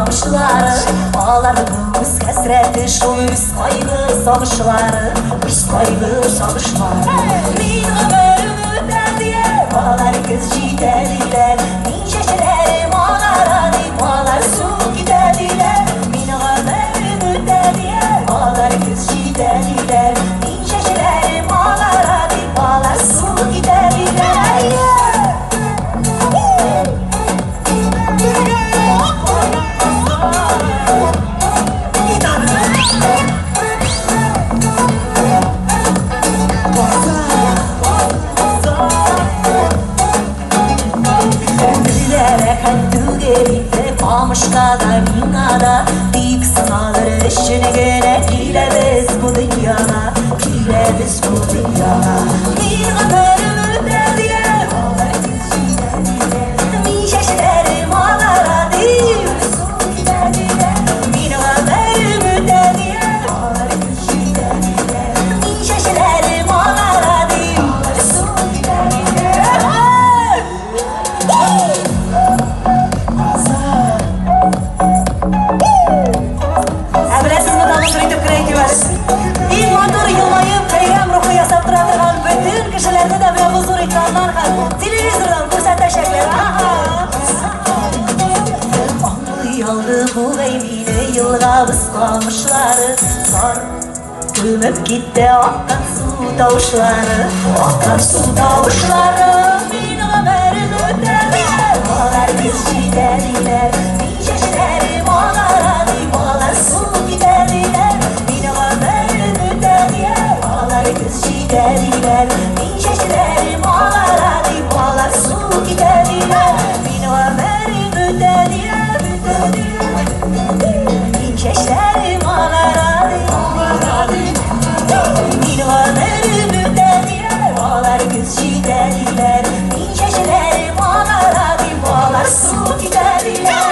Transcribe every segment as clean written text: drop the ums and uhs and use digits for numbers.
bağışları Ağlarımız kəsrəti şol üz qayğı sağışları Üz qayğı sağışları Min ömrümü dərdiyə Bağlar qız cidəlilər Min şəşələrim ağlar Bağlar su gidəlilər Min ömrümü dərdiyə Bağlar qız cidəlilər Min şəşələrim ağlar Bağlar su gidəlilər Pamuçkada, minada, dik sanaları işine göre Hile biz bu dünyada, hile biz bu dünyada Bir ömrümü derdiye, min şeşlerim ağlara değil Min ömrümü derdiye, min şeşlerim ağlara değil İlk motor yılmayıp Teyrem ruhu yasap duran bütün kişilerde de ve huzur ikramlar televizordan fırsat teşekkürler Anlıyordu bu eymine yılga bıslamışları Sar gömüp gitti akan su tavuşları Akan su tavuşları Min ömrümü derdiler Bağlar biz cideliler Min şeşlerim ağlar Bağlar su giderdiler Kız cideliler Min şeşlerim ağlar Bağlar su giderdiler Min ömrümü derdiler Min şeşlerim ağlar Min ömrümü derdiler Bağlar kız cideliler Min şeşlerim ağlar Bağlar su giderdiler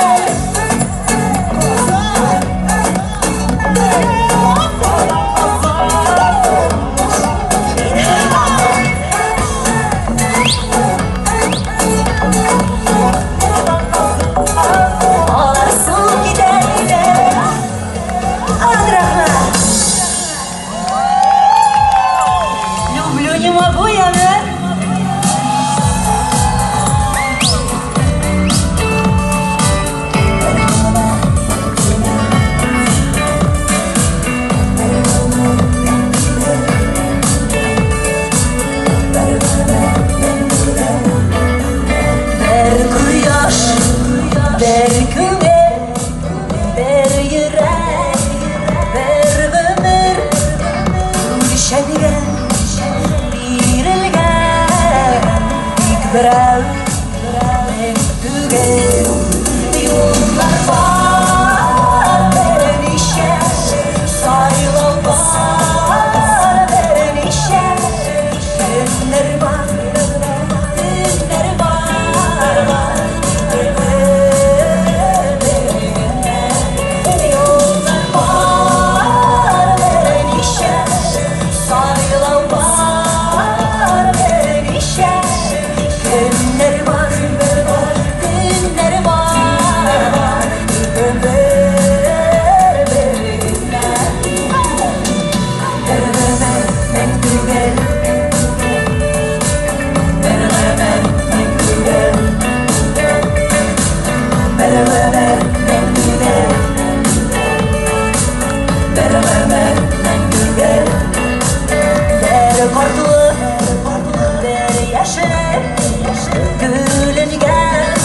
Gülün gel